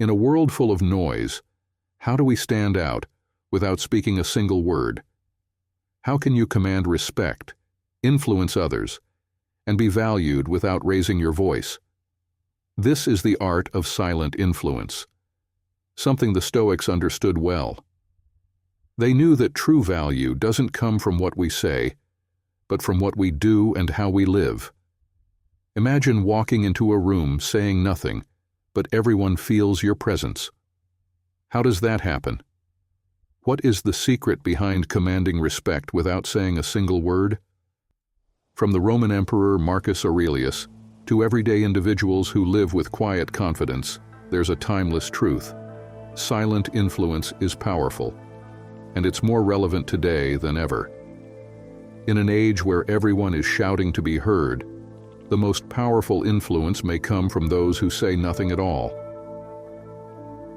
In a world full of noise, how do we stand out without speaking a single word? How can you command respect, influence others, and be valued without raising your voice? This is the art of silent influence, something the Stoics understood well. They knew that true value doesn't come from what we say, but from what we do and how we live. Imagine walking into a room saying nothing, but everyone feels your presence. How does that happen? What is the secret behind commanding respect without saying a single word? From the Roman Emperor Marcus Aurelius to everyday individuals who live with quiet confidence, there's a timeless truth. Silent influence is powerful, and it's more relevant today than ever. In an age where everyone is shouting to be heard, the most powerful influence may come from those who say nothing at all.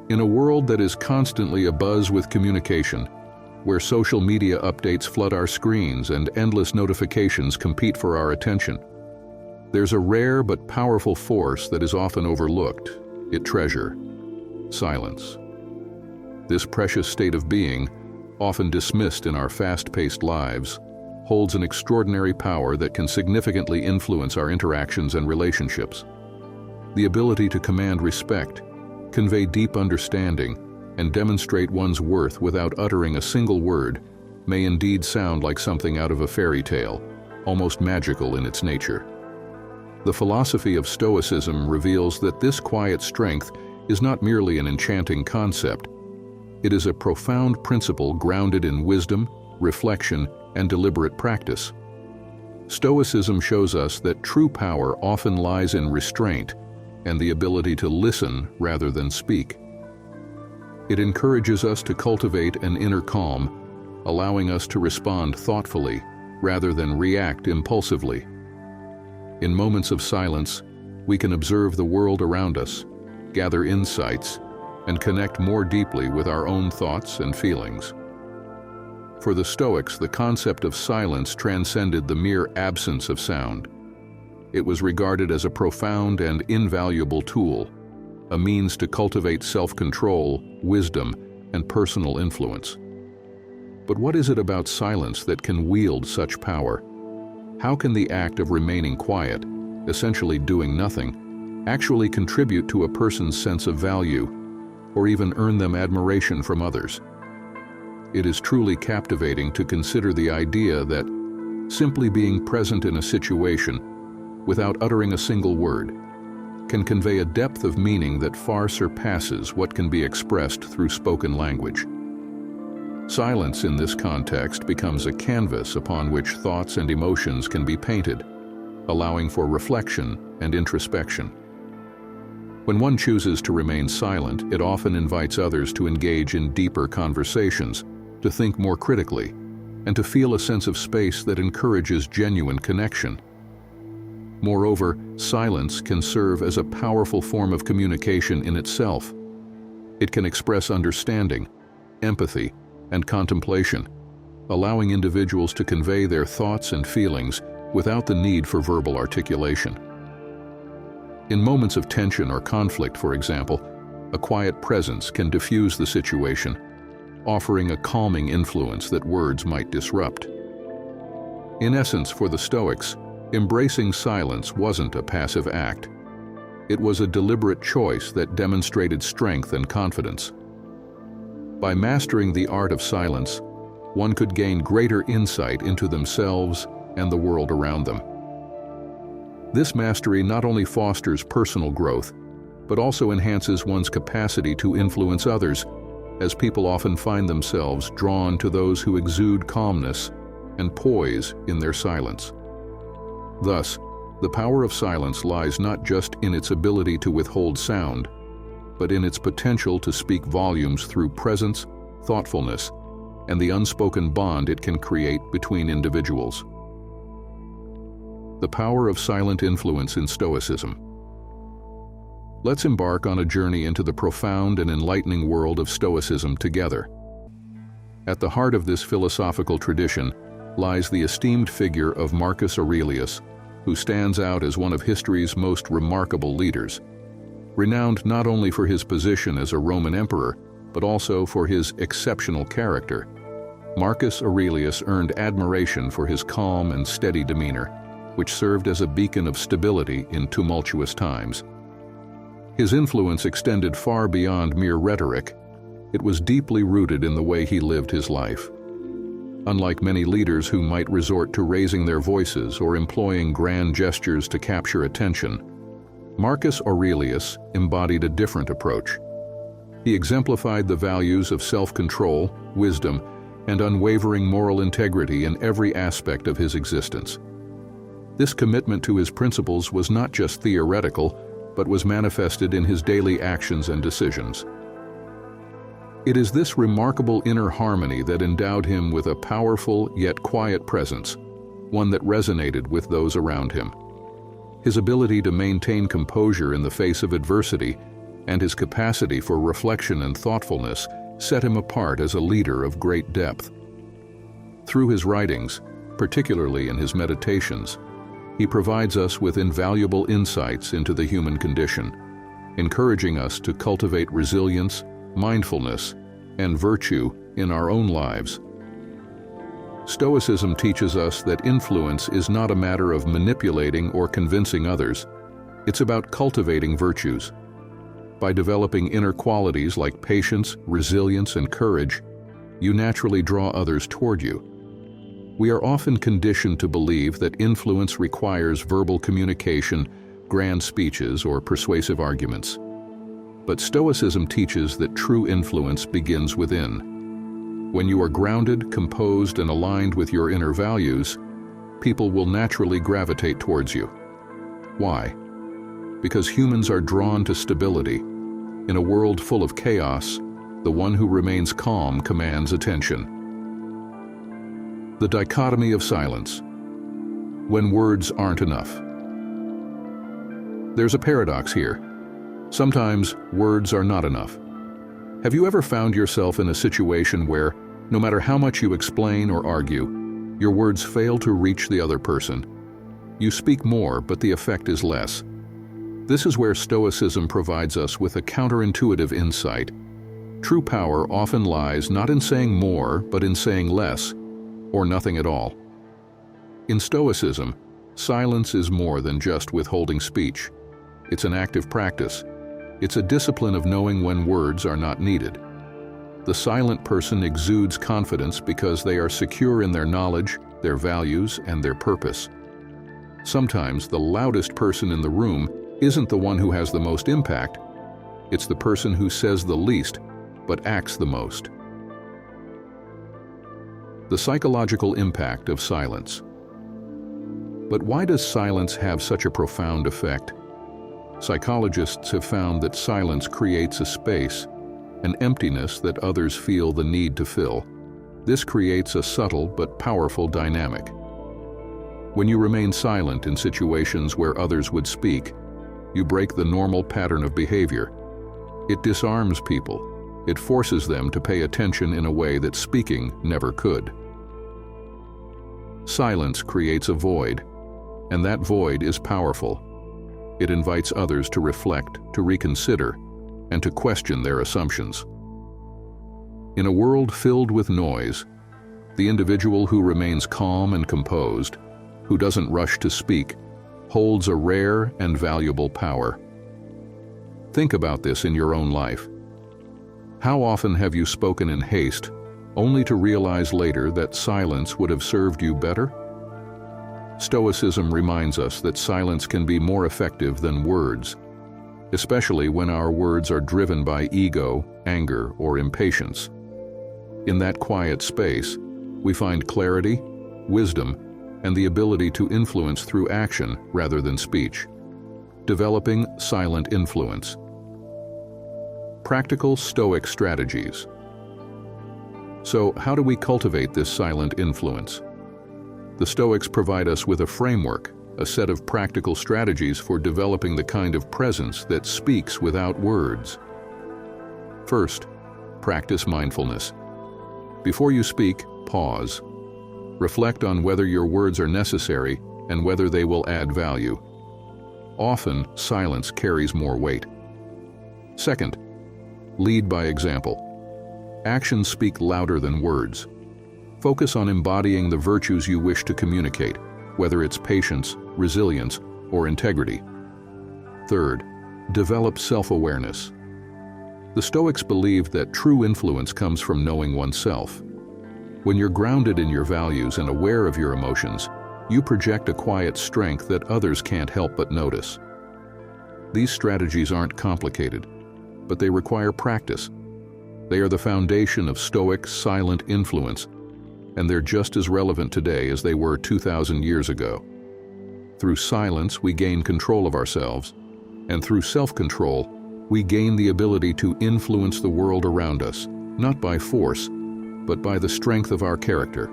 In a world that is constantly abuzz with communication, where social media updates flood our screens and endless notifications compete for our attention, there's a rare but powerful force that is often overlooked, treasure: silence. This precious state of being, often dismissed in our fast-paced lives, holds an extraordinary power that can significantly influence our interactions and relationships. The ability to command respect, convey deep understanding, and demonstrate one's worth without uttering a single word may indeed sound like something out of a fairy tale, almost magical in its nature. The philosophy of Stoicism reveals that this quiet strength is not merely an enchanting concept. It is a profound principle grounded in wisdom, reflection, and deliberate practice. Stoicism shows us that true power often lies in restraint and the ability to listen rather than speak. It encourages us to cultivate an inner calm, allowing us to respond thoughtfully rather than react impulsively. In moments of silence, we can observe the world around us, gather insights, and connect more deeply with our own thoughts and feelings. For the Stoics, the concept of silence transcended the mere absence of sound. It was regarded as a profound and invaluable tool, a means to cultivate self-control, wisdom, and personal influence. But what is it about silence that can wield such power? How can the act of remaining quiet, essentially doing nothing, actually contribute to a person's sense of value, or even earn them admiration from others? It is truly captivating to consider the idea that simply being present in a situation, without uttering a single word, can convey a depth of meaning that far surpasses what can be expressed through spoken language. Silence in this context becomes a canvas upon which thoughts and emotions can be painted, allowing for reflection and introspection. When one chooses to remain silent, it often invites others to engage in deeper conversations, to think more critically, and to feel a sense of space that encourages genuine connection. Moreover, silence can serve as a powerful form of communication in itself. It can express understanding, empathy, and contemplation, allowing individuals to convey their thoughts and feelings without the need for verbal articulation. In moments of tension or conflict, for example, a quiet presence can diffuse the situation, offering a calming influence that words might disrupt. In essence, for the Stoics, embracing silence wasn't a passive act. It was a deliberate choice that demonstrated strength and confidence. By mastering the art of silence, one could gain greater insight into themselves and the world around them. This mastery not only fosters personal growth, but also enhances one's capacity to influence others, as people often find themselves drawn to those who exude calmness and poise in their silence. Thus, the power of silence lies not just in its ability to withhold sound, but in its potential to speak volumes through presence, thoughtfulness, and the unspoken bond it can create between individuals. The power of silent influence in Stoicism. Let's embark on a journey into the profound and enlightening world of Stoicism together. At the heart of this philosophical tradition lies the esteemed figure of Marcus Aurelius, who stands out as one of history's most remarkable leaders. renowned not only for his position as a Roman emperor, but also for his exceptional character. Marcus Aurelius earned admiration for his calm and steady demeanor, which served as a beacon of stability in tumultuous times. His influence extended far beyond mere rhetoric. It was deeply rooted in the way he lived his life. Unlike many leaders who might resort to raising their voices or employing grand gestures to capture attention, Marcus Aurelius embodied a different approach. He exemplified the values of self-control, wisdom, and unwavering moral integrity in every aspect of his existence. This commitment to his principles was not just theoretical, but was manifested in his daily actions and decisions. It is this remarkable inner harmony that endowed him with a powerful yet quiet presence, one that resonated with those around him. His ability to maintain composure in the face of adversity and his capacity for reflection and thoughtfulness set him apart as a leader of great depth. Through his writings, particularly in his meditations, he provides us with invaluable insights into the human condition, encouraging us to cultivate resilience, mindfulness, and virtue in our own lives. Stoicism teaches us that influence is not a matter of manipulating or convincing others. It's about cultivating virtues. By developing inner qualities like patience, resilience, and courage, you naturally draw others toward you. We are often conditioned to believe that influence requires verbal communication, grand speeches, or persuasive arguments. But Stoicism teaches that true influence begins within. When you are grounded, composed, and aligned with your inner values, people will naturally gravitate towards you. Why? Because humans are drawn to stability. In a world full of chaos, the one who remains calm commands attention. The dichotomy of silence. When words aren't enough. There's a paradox here. Sometimes words are not enough. Have you ever found yourself in a situation where, no matter how much you explain or argue, your words fail to reach the other person? You speak more, but the effect is less. This is where Stoicism provides us with a counterintuitive insight. True power often lies not in saying more, but in saying less, or nothing at all. In Stoicism, silence is more than just withholding speech. It's an active practice. It's a discipline of knowing when words are not needed. The silent person exudes confidence because they are secure in their knowledge, their values, and their purpose. Sometimes the loudest person in the room isn't the one who has the most impact. It's the person who says the least, but acts the most. The psychological impact of silence. But why does silence have such a profound effect? Psychologists have found that silence creates a space, an emptiness that others feel the need to fill. This creates a subtle but powerful dynamic. When you remain silent in situations where others would speak, you break the normal pattern of behavior. It disarms people. It forces them to pay attention in a way that speaking never could. Silence creates a void, and that void is powerful. It invites others to reflect, to reconsider, and to question their assumptions. In a world filled with noise, the individual who remains calm and composed, who doesn't rush to speak, holds a rare and valuable power. Think about this in your own life. How often have you spoken in haste, only to realize later that silence would have served you better? Stoicism reminds us that silence can be more effective than words, especially when our words are driven by ego, anger, or impatience. In that quiet space, we find clarity, wisdom, and the ability to influence through action rather than speech. Developing silent influence. Practical Stoic strategies. So, how do we cultivate this silent influence? The Stoics provide us with a framework, a set of practical strategies for developing the kind of presence that speaks without words. First, practice mindfulness. Before you speak, pause. Reflect on whether your words are necessary and whether they will add value. Often, silence carries more weight. Second, lead by example. Actions speak louder than words. Focus on embodying the virtues you wish to communicate, whether it's patience, resilience, or integrity. Third, develop self-awareness. The Stoics believed that true influence comes from knowing oneself. When you're grounded in your values and aware of your emotions, you project a quiet strength that others can't help but notice. These strategies aren't complicated, but they require practice. They are the foundation of Stoic silent influence, and they're just as relevant today as they were 2,000 years ago. Through silence, we gain control of ourselves, and through self-control, we gain the ability to influence the world around us, not by force, but by the strength of our character.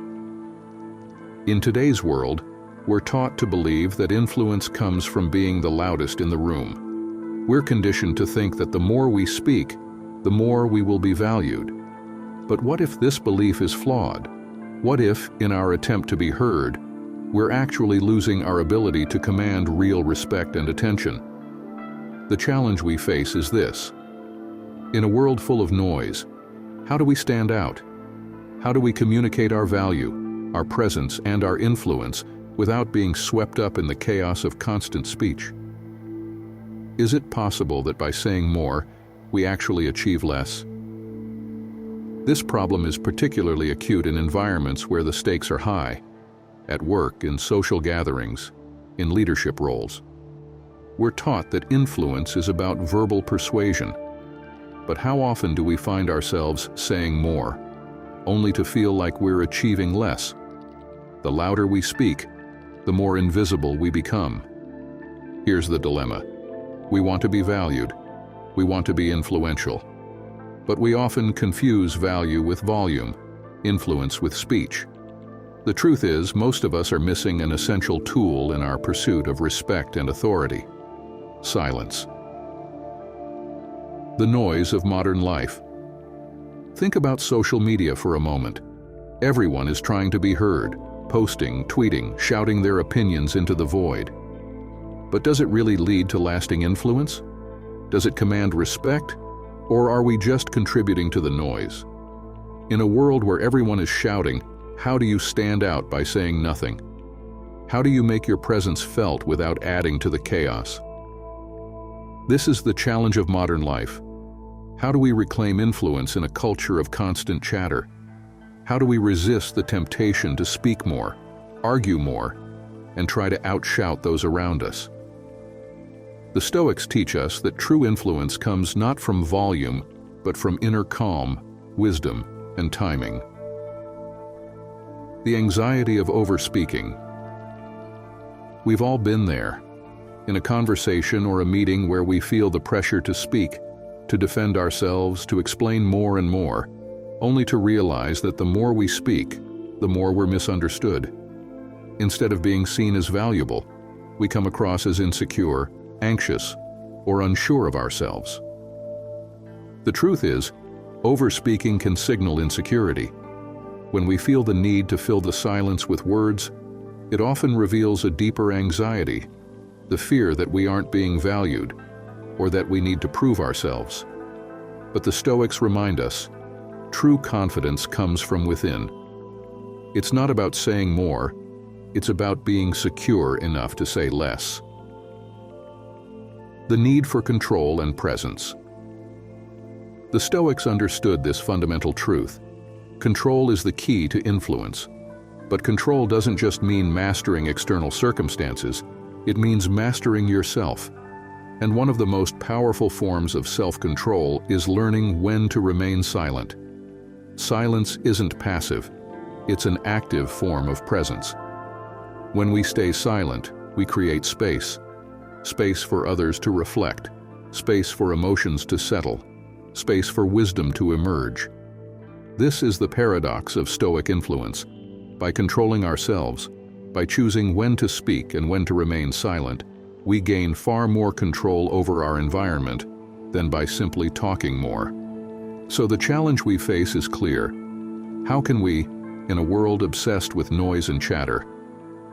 In today's world, we're taught to believe that influence comes from being the loudest in the room. We're conditioned to think that the more we speak, the more we will be valued. But what if this belief is flawed? What if, in our attempt to be heard, we're actually losing our ability to command real respect and attention? The challenge we face is this. In a world full of noise, how do we stand out? How do we communicate our value, our presence, and our influence without being swept up in the chaos of constant speech? Is it possible that by saying more, we actually achieve less? This problem is particularly acute in environments where the stakes are high, at work, in social gatherings, in leadership roles. We're taught that influence is about verbal persuasion. But how often do we find ourselves saying more, only to feel like we're achieving less? The louder we speak, the more invisible we become. Here's the dilemma. We want to be valued. We want to be influential. But we often confuse value with volume, influence with speech. The truth is, most of us are missing an essential tool in our pursuit of respect and authority: silence. The noise of modern life. Think about social media for a moment. Everyone is trying to be heard, posting, tweeting, shouting their opinions into the void. But does it really lead to lasting influence? Does it command respect? Or are we just contributing to the noise? In a world where everyone is shouting, how do you stand out by saying nothing? How do you make your presence felt without adding to the chaos? This is the challenge of modern life. How do we reclaim influence in a culture of constant chatter? How do we resist the temptation to speak more, argue more, and try to outshout those around us? The Stoics teach us that true influence comes not from volume, but from inner calm, wisdom, and timing. The anxiety of overspeaking. We've all been there, in a conversation or a meeting where we feel the pressure to speak, to defend ourselves, to explain more and more, only to realize that the more we speak, the more we're misunderstood. Instead of being seen as valuable, we come across as insecure, anxious, or unsure of ourselves. The truth is, overspeaking can signal insecurity. When we feel the need to fill the silence with words, it often reveals a deeper anxiety, the fear that we aren't being valued, or that we need to prove ourselves. But the Stoics remind us, true confidence comes from within. It's not about saying more, it's about being secure enough to say less. The need for control and presence. The Stoics understood this fundamental truth. Control is the key to influence. But control doesn't just mean mastering external circumstances, it means mastering yourself. And one of the most powerful forms of self-control is learning when to remain silent. Silence isn't passive, it's an active form of presence. When we stay silent, we create space. Space for others to reflect, space for emotions to settle, space for wisdom to emerge. This is the paradox of Stoic influence. By controlling ourselves, by choosing when to speak and when to remain silent, we gain far more control over our environment than by simply talking more. So the challenge we face is clear. How can we, in a world obsessed with noise and chatter,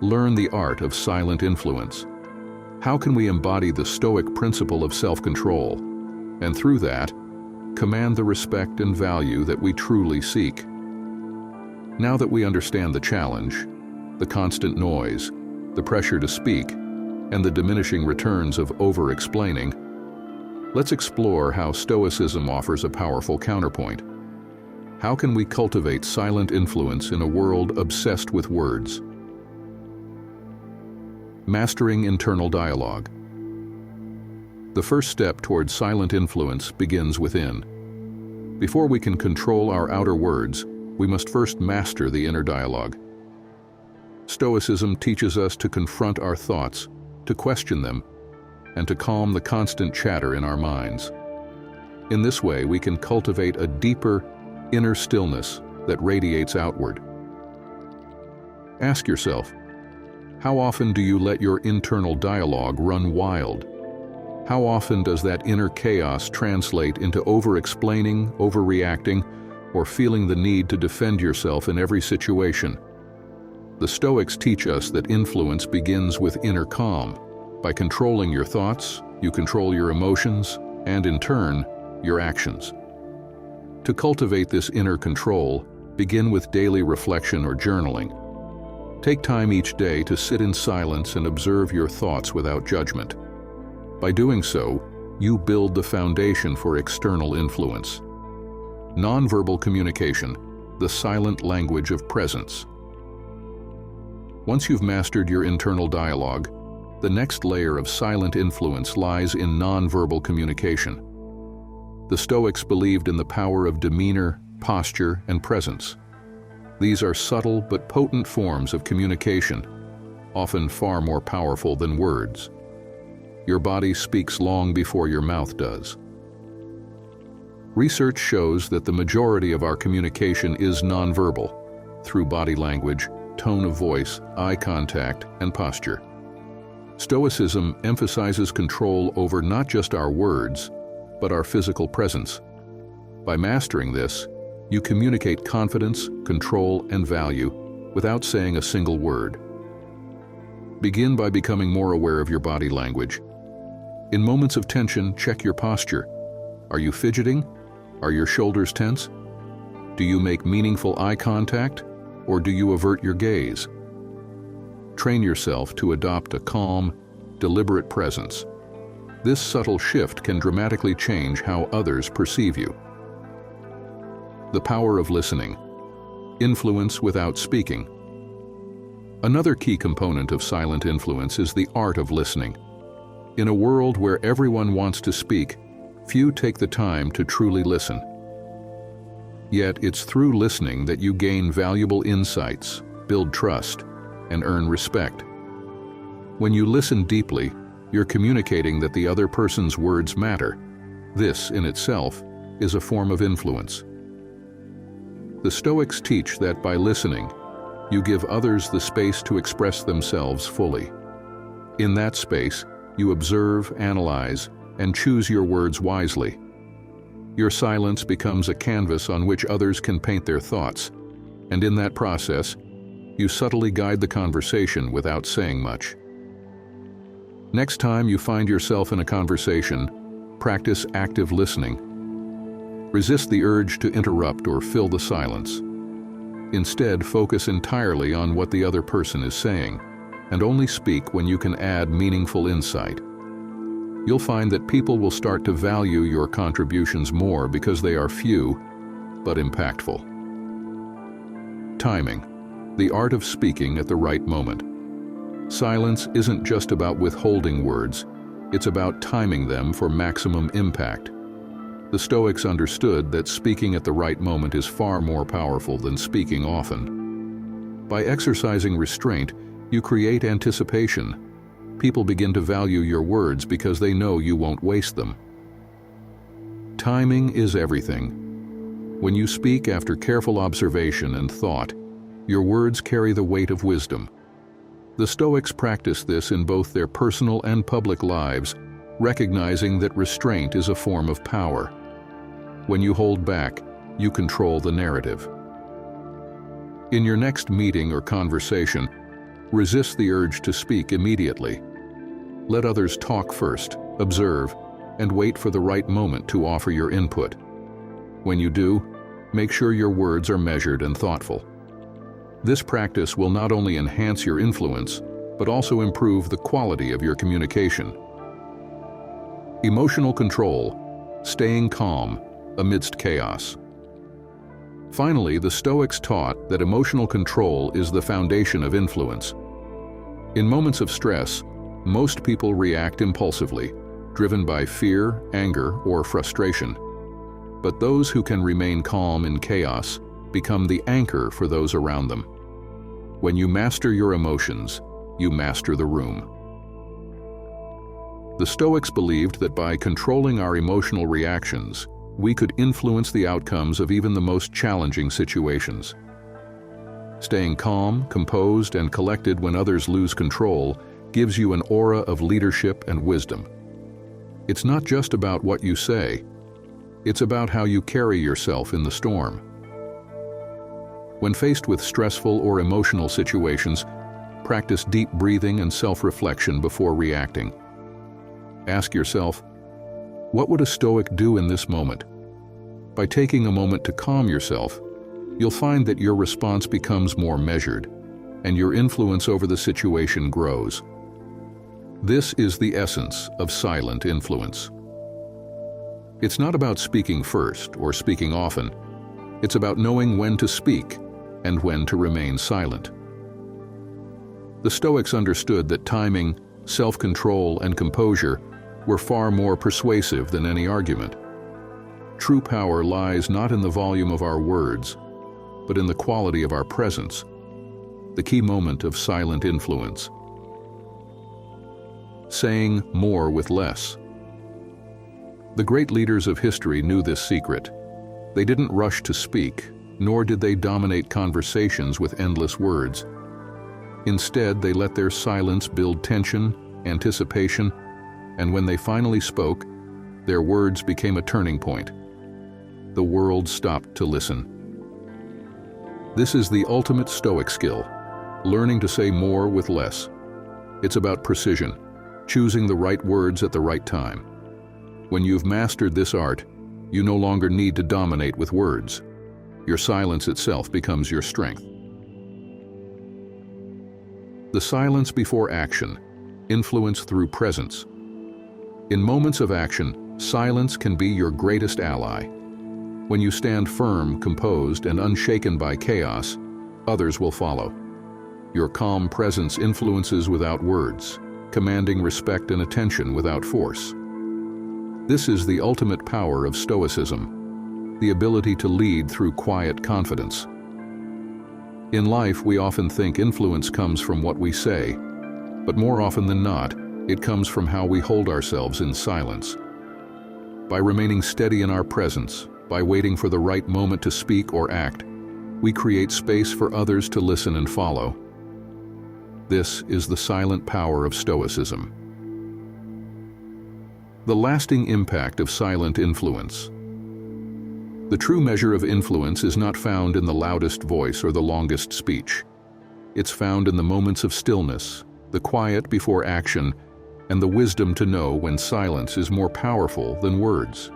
learn the art of silent influence? How can we embody the Stoic principle of self-control? and through that, command the respect and value that we truly seek. Now that we understand the challenge, the constant noise, the pressure to speak, and the diminishing returns of over-explaining, let's explore how Stoicism offers a powerful counterpoint. How can we cultivate silent influence in a world obsessed with words? Mastering internal dialogue. The first step toward silent influence begins within. Before we can control our outer words, we must first master the inner dialogue. Stoicism teaches us to confront our thoughts, to question them, and to calm the constant chatter in our minds. In this way, we can cultivate a deeper, inner stillness that radiates outward. Ask yourself, how often do you let your internal dialogue run wild? How often does that inner chaos translate into over-explaining, overreacting, or feeling the need to defend yourself in every situation? The Stoics teach us that influence begins with inner calm. By controlling your thoughts, you control your emotions, and in turn, your actions. To cultivate this inner control, begin with daily reflection or journaling. Take time each day to sit in silence and observe your thoughts without judgment. By doing so, you build the foundation for external influence. Nonverbal communication, the silent language of presence. Once you've mastered your internal dialogue, the next layer of silent influence lies in nonverbal communication. The Stoics believed in the power of demeanor, posture, and presence. These are subtle but potent forms of communication, often far more powerful than words. Your body speaks long before your mouth does. Research shows that the majority of our communication is nonverbal, through body language, tone of voice, eye contact, and posture. Stoicism emphasizes control over not just our words, but our physical presence. By mastering this, you communicate confidence, control, and value without saying a single word. Begin by becoming more aware of your body language. In moments of tension, check your posture. Are you fidgeting? Are your shoulders tense? Do you make meaningful eye contact, or do you avert your gaze? Train yourself to adopt a calm, deliberate presence. This subtle shift can dramatically change how others perceive you. The power of listening. Influence without speaking. Another key component of silent influence is the art of listening. In a world where everyone wants to speak, few take the time to truly listen. Yet it's through listening that you gain valuable insights, build trust, and earn respect. When you listen deeply, you're communicating that the other person's words matter. This, in itself, is a form of influence. The Stoics teach that by listening, you give others the space to express themselves fully. In that space, you observe, analyze, and choose your words wisely. Your silence becomes a canvas on which others can paint their thoughts, and in that process, you subtly guide the conversation without saying much. Next time you find yourself in a conversation, practice active listening. Resist the urge to interrupt or fill the silence. Instead, focus entirely on what the other person is saying, and only speak when you can add meaningful insight. You'll find that people will start to value your contributions more because they are few, but impactful. Timing, the art of speaking at the right moment. Silence isn't just about withholding words, it's about timing them for maximum impact. The Stoics understood that speaking at the right moment is far more powerful than speaking often. By exercising restraint, you create anticipation. People begin to value your words because they know you won't waste them. Timing is everything. When you speak after careful observation and thought, your words carry the weight of wisdom. The Stoics practice this in both their personal and public lives, recognizing that restraint is a form of power. When you hold back, you control the narrative. In your next meeting or conversation, resist the urge to speak immediately. Let others talk first, observe, and wait for the right moment to offer your input. When you do, make sure your words are measured and thoughtful. This practice will not only enhance your influence, but also improve the quality of your communication. Emotional control, staying calm amidst chaos. Finally, the Stoics taught that emotional control is the foundation of influence. In moments of stress, most people react impulsively, driven by fear, anger, or frustration. But those who can remain calm in chaos become the anchor for those around them. When you master your emotions, you master the room. The Stoics believed that by controlling our emotional reactions, we could influence the outcomes of even the most challenging situations. Staying calm, composed, and collected when others lose control gives you an aura of leadership and wisdom. It's not just about what you say, it's about how you carry yourself in the storm. When faced with stressful or emotional situations, practice deep breathing and self-reflection before reacting. Ask yourself, what would a Stoic do in this moment? By taking a moment to calm yourself, you'll find that your response becomes more measured, and your influence over the situation grows. This is the essence of silent influence. It's not about speaking first or speaking often. It's about knowing when to speak and when to remain silent. The Stoics understood that timing, self-control, and composure were far more persuasive than any argument. True power lies not in the volume of our words, but in the quality of our presence, the key moment of silent influence. Saying more with less. The great leaders of history knew this secret. They didn't rush to speak, nor did they dominate conversations with endless words. Instead, they let their silence build tension, anticipation, and when they finally spoke, their words became a turning point. The world stopped to listen. This is the ultimate Stoic skill, learning to say more with less. It's about precision, choosing the right words at the right time. When you've mastered this art, you no longer need to dominate with words. Your silence itself becomes your strength. The silence before action, influence through presence. In moments of action, silence can be your greatest ally. When you stand firm, composed, and unshaken by chaos, others will follow. Your calm presence influences without words, commanding respect and attention without force. This is the ultimate power of Stoicism, the ability to lead through quiet confidence. In life, we often think influence comes from what we say, but more often than not, it comes from how we hold ourselves in silence. By remaining steady in our presence, by waiting for the right moment to speak or act, we create space for others to listen and follow. This is the silent power of Stoicism. The lasting impact of silent influence. The true measure of influence is not found in the loudest voice or the longest speech. It's found in the moments of stillness, the quiet before action, and the wisdom to know when silence is more powerful than words.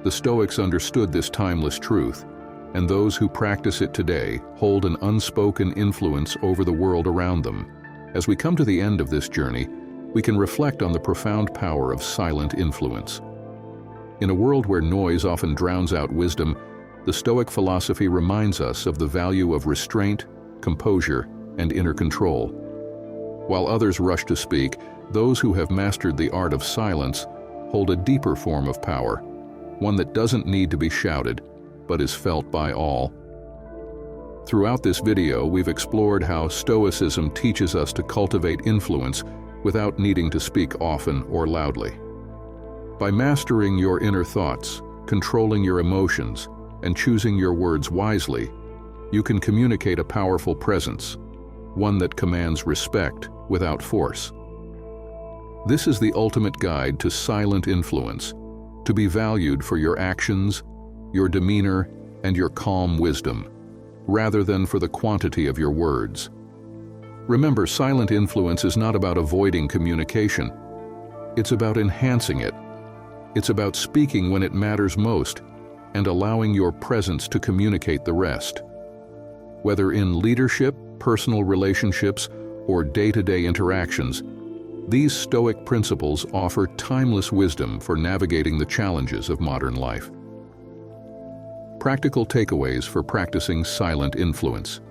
The Stoics understood this timeless truth, and those who practice it today hold an unspoken influence over the world around them. As we come to the end of this journey, we can reflect on the profound power of silent influence. In a world where noise often drowns out wisdom, the Stoic philosophy reminds us of the value of restraint, composure, and inner control. While others rush to speak, those who have mastered the art of silence hold a deeper form of power, one that doesn't need to be shouted, but is felt by all. Throughout this video, we've explored how Stoicism teaches us to cultivate influence without needing to speak often or loudly. By mastering your inner thoughts, controlling your emotions, and choosing your words wisely, you can communicate a powerful presence, one that commands respect without force. This is the ultimate guide to silent influence, to be valued for your actions, your demeanor, and your calm wisdom, rather than for the quantity of your words. Remember, silent influence is not about avoiding communication. It's about enhancing it, It's about speaking when it matters most and allowing your presence to communicate the rest. Whether in leadership, personal relationships, or day-to-day interactions, these Stoic principles offer timeless wisdom for navigating the challenges of modern life. Practical takeaways for practicing silent influence.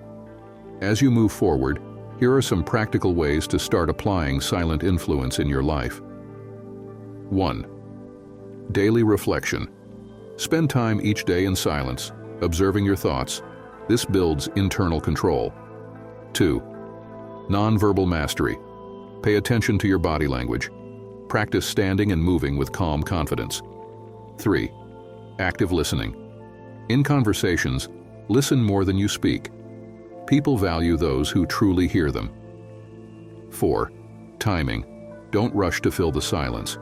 As you move forward, here are some practical ways to start applying silent influence in your life. 1. Daily reflection. Spend time each day in silence, observing your thoughts. This builds internal control. 2. Nonverbal mastery. Pay attention to your body language. Practice standing and moving with calm confidence. 3. Active listening. In conversations, listen more than you speak. People value those who truly hear them. 4. Timing. Don't rush to fill the silence.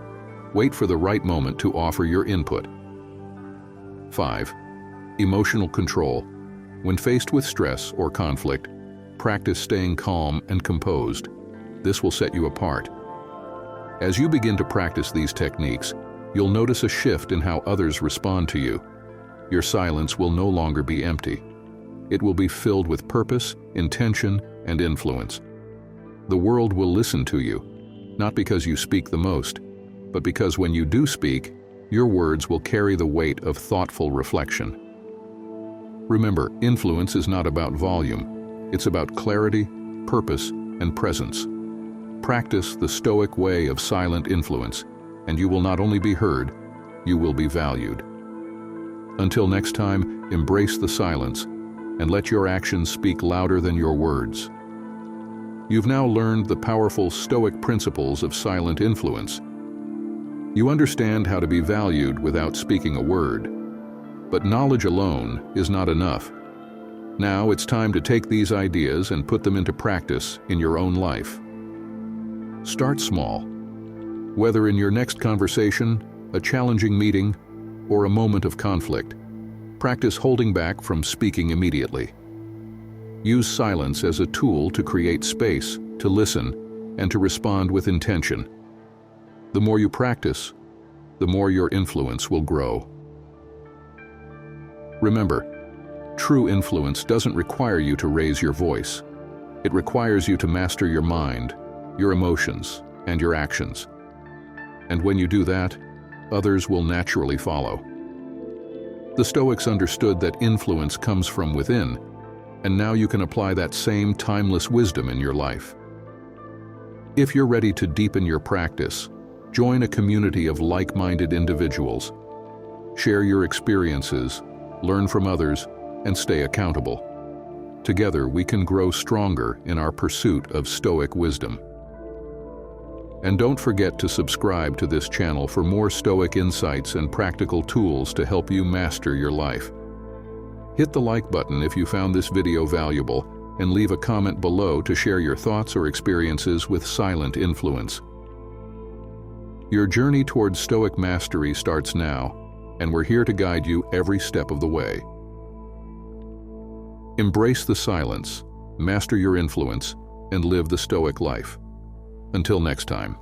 Wait for the right moment to offer your input. 5. Emotional control. When faced with stress or conflict, practice staying calm and composed. This will set you apart. As you begin to practice these techniques, you'll notice a shift in how others respond to you. Your silence will no longer be empty. It will be filled with purpose, intention, and influence. The world will listen to you, not because you speak the most, but because when you do speak, your words will carry the weight of thoughtful reflection. Remember, influence is not about volume. It's about clarity, purpose, and presence. Practice the Stoic way of silent influence, and you will not only be heard, you will be valued. Until next time, embrace the silence and let your actions speak louder than your words. You've now learned the powerful Stoic principles of silent influence. You understand how to be valued without speaking a word. But knowledge alone is not enough. Now it's time to take these ideas and put them into practice in your own life. Start small. Whether in your next conversation, a challenging meeting, or a moment of conflict, practice holding back from speaking immediately. Use silence as a tool to create space, to listen, and to respond with intention. The more you practice, the more your influence will grow. Remember, true influence doesn't require you to raise your voice. It requires you to master your mind, your emotions, and your actions. And when you do that, others will naturally follow. The Stoics understood that influence comes from within, and now you can apply that same timeless wisdom in your life. If you're ready to deepen your practice, join a community of like-minded individuals. Share your experiences, learn from others, and stay accountable. Together, we can grow stronger in our pursuit of Stoic wisdom. And don't forget to subscribe to this channel for more Stoic insights and practical tools to help you master your life. Hit the like button if you found this video valuable, and leave a comment below to share your thoughts or experiences with silent influence. Your journey towards Stoic mastery starts now, and we're here to guide you every step of the way. Embrace the silence, master your influence, and live the Stoic life. Until next time.